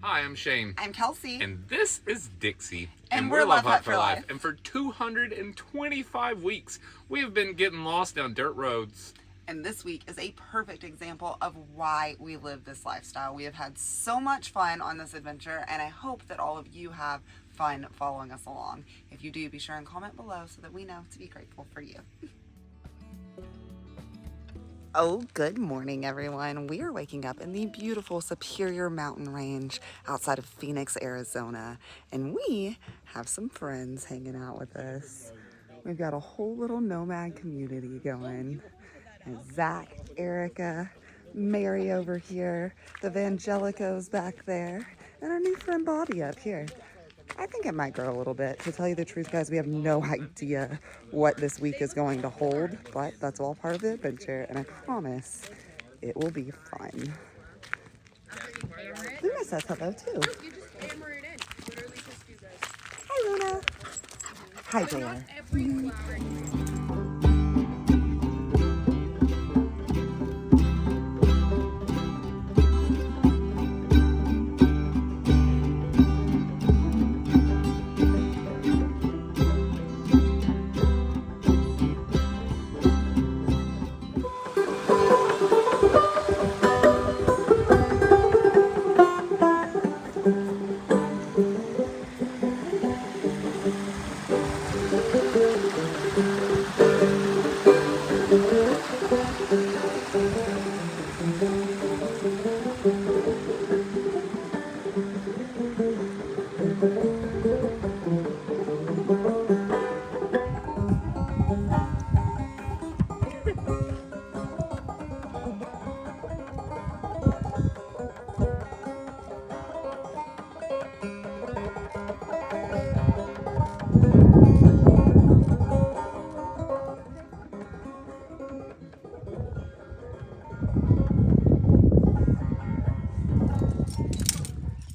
Hi, I'm Shane. I'm Kelsey. And this is Dixie. And we're Love Hut for Life. And for 225 weeks, we have been getting lost down dirt roads. And this week is a perfect example of why we live this lifestyle. We have had so much fun on this adventure, and I hope that all of you have fun following us along. If you do, be sure and comment below so that we know to be grateful for you. Oh, good morning, everyone. We are waking up in the beautiful Superior Mountain Range outside of Phoenix, Arizona, and we have some friends hanging out with us. We've got a whole little nomad community going. And Zach, Erica, Mary over here, the Vangelicos back there, and our new friend Bobby up here. I think it might grow a little bit. To tell you the truth, guys, we have no idea what this week is going to hold, but that's all part of the adventure, and I promise it will be fun. Luna says hello, too. You just hammer it in. Literally just do this. Hi, Luna. Hi, JR. Every flower.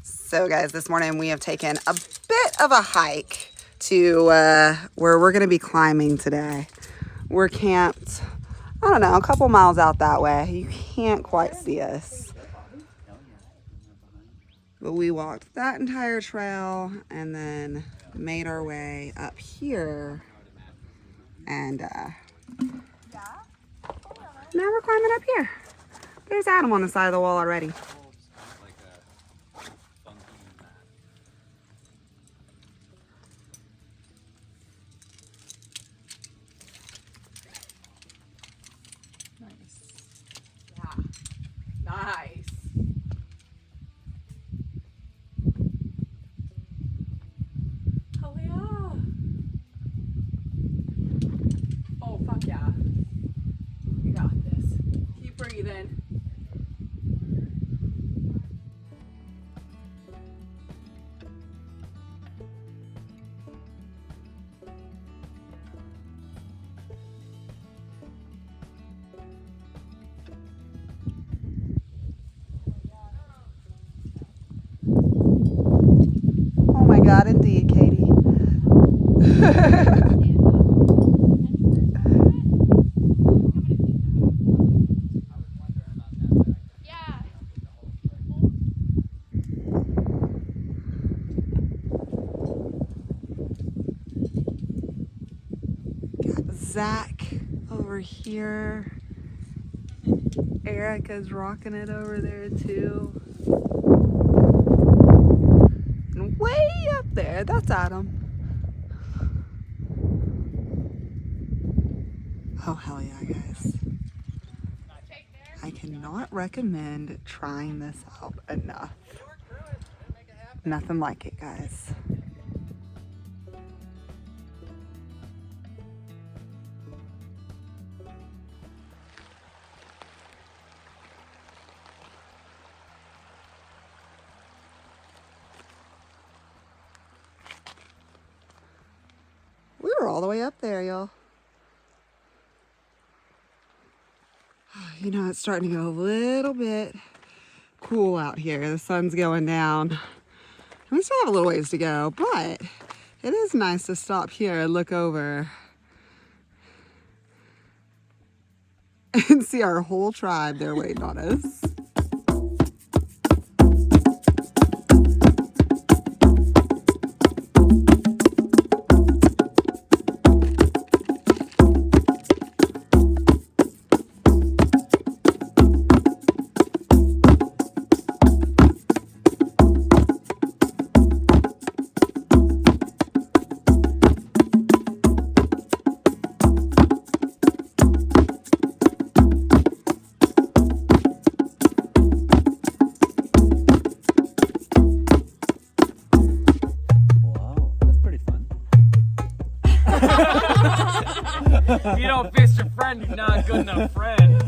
So guys, this morning we have taken a bit of a hike to where we're going to be climbing today. We're camped, I don't know, a couple miles out that way. You can't quite see us. But we walked that entire trail and then made our way up here. And now we're climbing up here. There's Adam on the side of the wall already. Nice. Oh yeah. Oh fuck yeah. You got this. Keep breathing. Oh my God, indeed, Katie. Got Zach over here. Erica's rocking it over there too. And way up there, that's Adam. Oh, hell yeah, guys. I cannot recommend trying this out enough. Nothing like it, guys. We were all the way up there, y'all. You know, it's starting to get a little bit cool out here. The sun's going down. We still have a little ways to go, but it is nice to stop here and look over and see our whole tribe there waiting on us. If you don't fist your friend, you're not a good enough friend.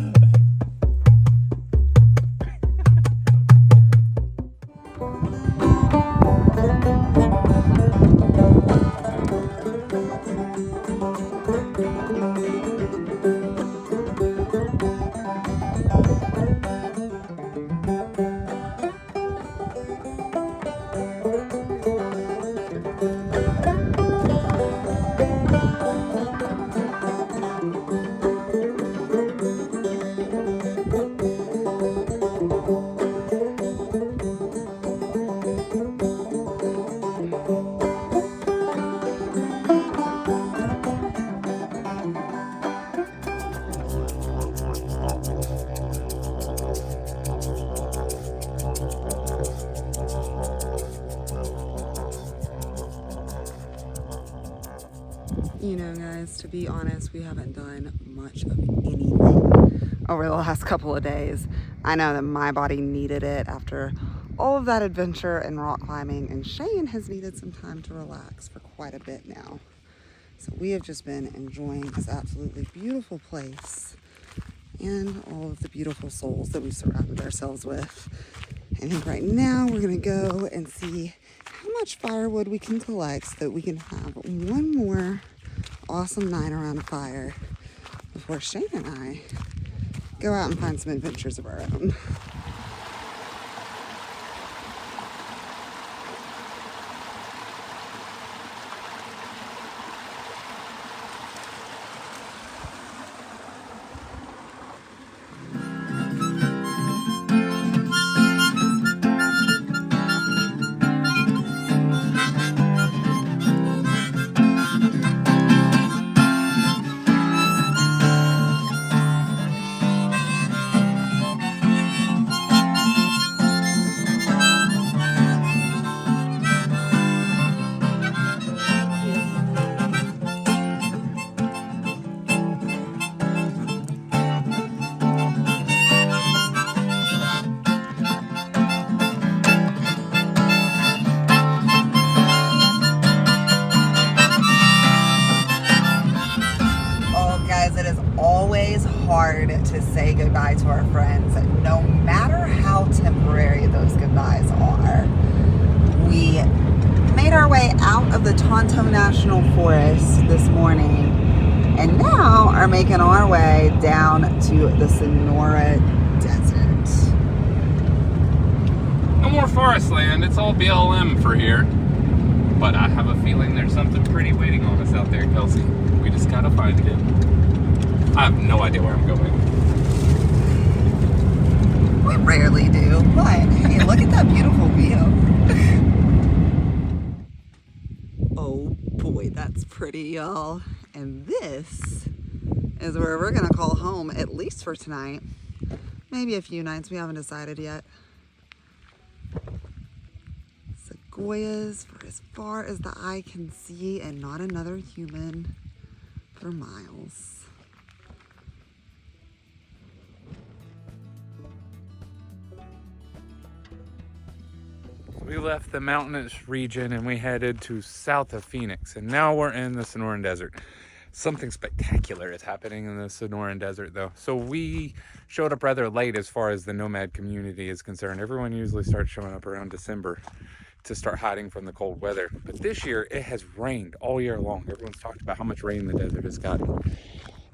You know, guys, to be honest, we haven't done much of anything over the last couple of days. I know that my body needed it after all of that adventure and rock climbing, and Shane has needed some time to relax for quite a bit now. So we have just been enjoying this absolutely beautiful place and all of the beautiful souls that we've surrounded ourselves with. I think right now we're gonna go and see how much firewood we can collect so that we can have one more awesome night around a fire before Shane and I go out and find some adventures of our own. Hard to say goodbye to our friends, no matter how temporary those goodbyes are. We made our way out of the Tonto National Forest this morning and now are making our way down to the Sonora Desert. No more forest land. It's all BLM for here. But I have a feeling there's something pretty waiting on us out there, Kelsey. We just gotta find it. I have no idea where I'm going. We rarely do, but hey, look at that beautiful view. Oh boy, that's pretty, y'all. And this is where we're gonna call home, at least for tonight. Maybe a few nights, we haven't decided yet. Sequoias for as far as the eye can see, and not another human for miles. We left the mountainous region and we headed to south of Phoenix, and now we're in the Sonoran Desert. Something spectacular is happening in the Sonoran Desert though. So we showed up rather late as far as the Nomad community is concerned. Everyone usually starts showing up around December to start hiding from the cold weather. But this year it has rained all year long. Everyone's talked about how much rain the desert has gotten.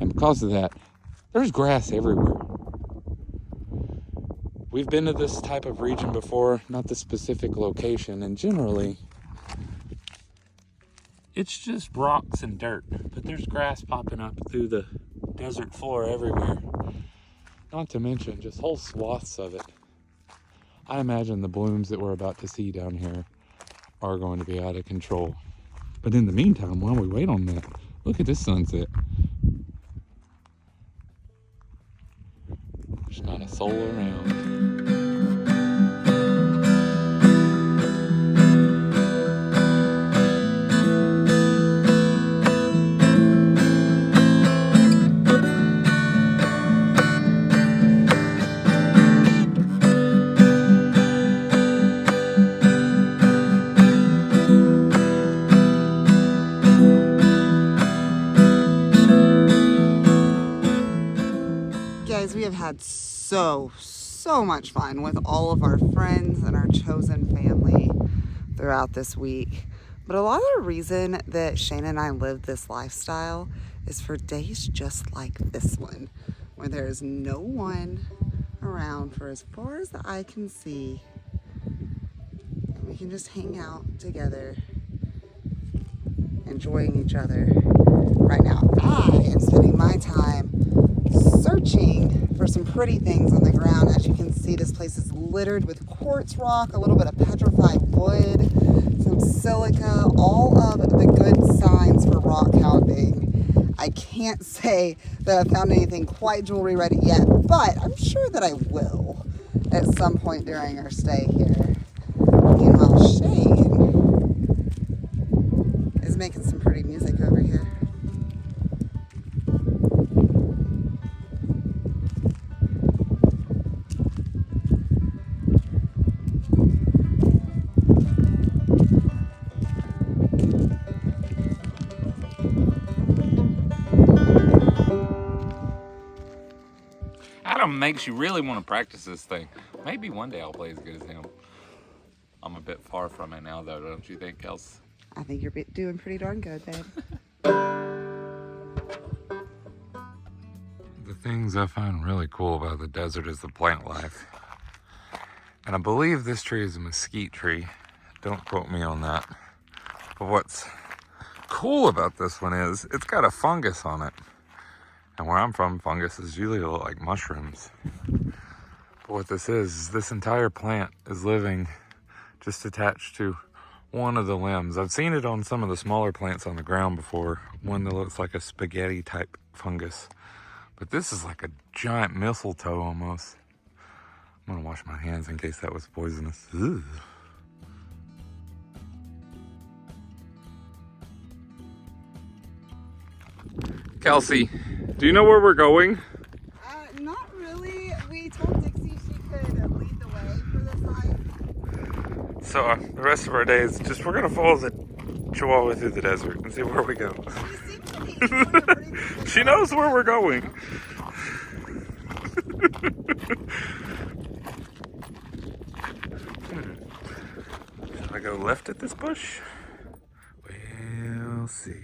And because of that, there's grass everywhere. We've been to this type of region before, not the specific location, and generally it's just rocks and dirt, but there's grass popping up through the desert floor everywhere. Not to mention just whole swaths of it. I imagine the blooms that we're about to see down here are going to be out of control. But in the meantime, while we wait on that, look at this sunset. There's not a soul around. Guys, we have had so much fun with all of our friends and our chosen family throughout this week. But a lot of the reason that Shane and I live this lifestyle is for days just like this one, where there is no one around for as far as the eye can see. And we can just hang out together, enjoying each other. Right now, I am spending my time searching for some pretty things on the ground. As you can see, this place is littered with quartz rock, a little bit of petrified wood, some silica, all of the good signs for rock hounding. I can't say that I've found anything quite jewelry ready yet, but I'm sure that I will at some point during our stay here. Meanwhile, Shane is making some pretty music over here. Adam makes you really want to practice this thing. Maybe one day I'll play as good as him. I'm a bit far from it now, though, don't you think, Kels? I think you're doing pretty darn good, babe. The things I find really cool about the desert is the plant life. And I believe this tree is a mesquite tree. Don't quote me on that. But what's cool about this one is it's got a fungus on it. And where I'm from, fungus is usually like mushrooms. But what this is this entire plant is living just attached to one of the limbs. I've seen it on some of the smaller plants on the ground before, one that looks like a spaghetti type fungus. But this is like a giant mistletoe almost. I'm gonna wash my hands in case that was poisonous. Ugh. Kelsey, do you know where we're going? Not really. We told Dixie she could lead the way for this hike. So the rest of our day is just, we're gonna follow the Chihuahua through the desert and see where we go. She seems to be enjoying it pretty much. She knows where we're going. Should I go left at this bush? We'll see.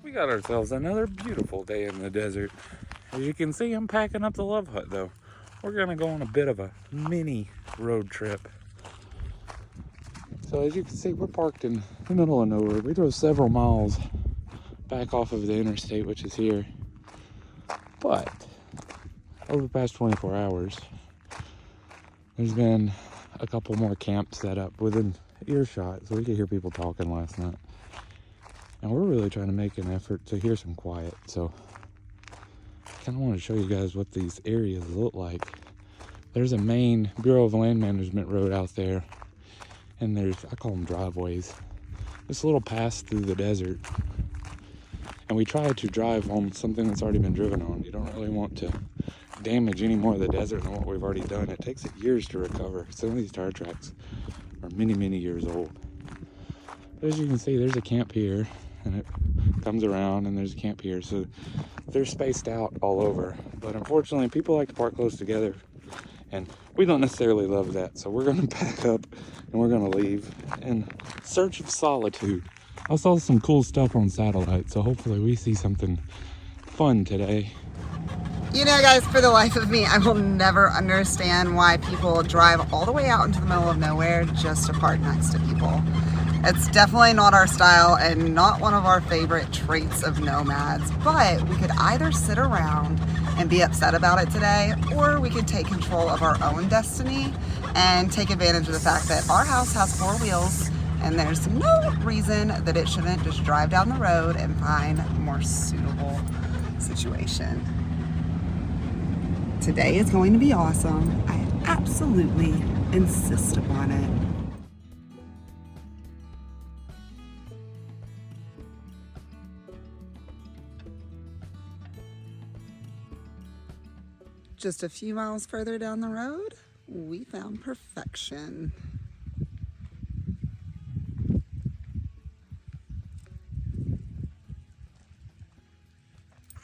We got ourselves another beautiful day in the desert. As you can see, I'm packing up the love hut though. We're gonna go on a bit of a mini road trip. So as you can see, we're parked in the middle of nowhere. We drove several miles back off of the interstate, which is here. But over the past 24 hours, there's been a couple more camps set up within earshot, so we could hear people talking last night. And we're really trying to make an effort to hear some quiet. So I kind of want to show you guys what these areas look like. There's a main Bureau of Land Management road out there. And there's, I call them driveways. This little pass through the desert. And we try to drive on something that's already been driven on. You don't really want to damage any more of the desert than what we've already done. It takes it years to recover. Some of these tire tracks are many years old. But as you can see, there's a camp here. And it comes around and there's a camp here, so they're spaced out all over. But unfortunately, people like to park close together, and we don't necessarily love that. So we're gonna pack up and we're gonna leave in search of solitude. I saw some cool stuff on satellite, so hopefully we see something fun today. You know, guys, for the life of me, I will never understand why people drive all the way out into the middle of nowhere just to park next to people. It's definitely not our style and not one of our favorite traits of nomads, but we could either sit around and be upset about it today, or we could take control of our own destiny and take advantage of the fact that our house has 4 wheels and there's no reason that it shouldn't just drive down the road and find a more suitable situation. Today is going to be awesome. I am absolutely insist upon it. Just a few miles further down the road, we found perfection.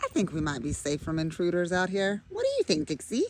I think we might be safe from intruders out here. What do you think, Dixie?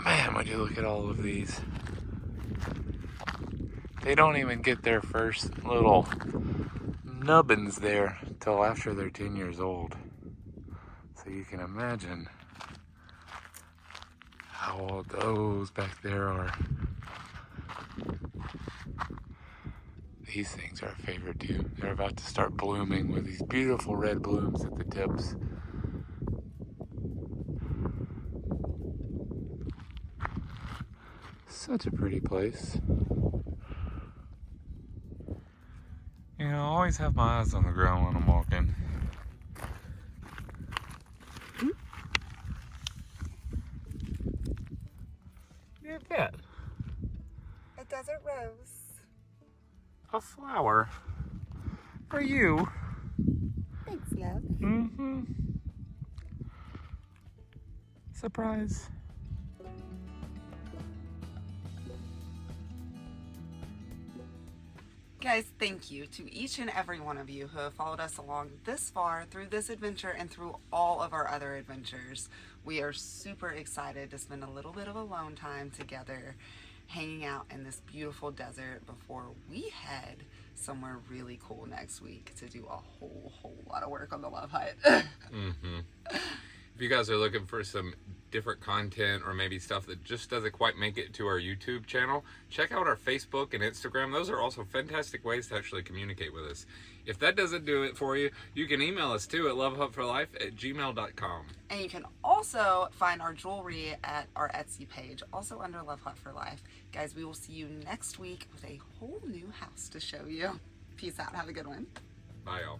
Man, would you look at all of these. They don't even get their first little nubbins there till after they're 10 years old. So you can imagine how old those back there are. These things are a favorite too. They're about to start blooming with these beautiful red blooms at the tips. Such a pretty place. You know, I always have my eyes on the ground when I'm walking. Yeah, that. A desert rose. A flower. For you. Thanks, love. Mm-hmm. Surprise. Guys, thank you to each and every one of you who have followed us along this far through this adventure and through all of our other adventures. We are super excited to spend a little bit of alone time together, hanging out in this beautiful desert before we head somewhere really cool next week to do a whole lot of work on the love hut. If you guys are looking for some different content or maybe stuff that just doesn't quite make it to our YouTube channel, check out our Facebook and Instagram. Those are also fantastic ways to actually communicate with us. If that doesn't do it for you, you can email us too at lovehutforlife@gmail.com. And you can also find our jewelry at our Etsy page, also under Love Hut for Life. Guys, we will see you next week with a whole new house to show you. Peace out. Have a good one. Bye, y'all.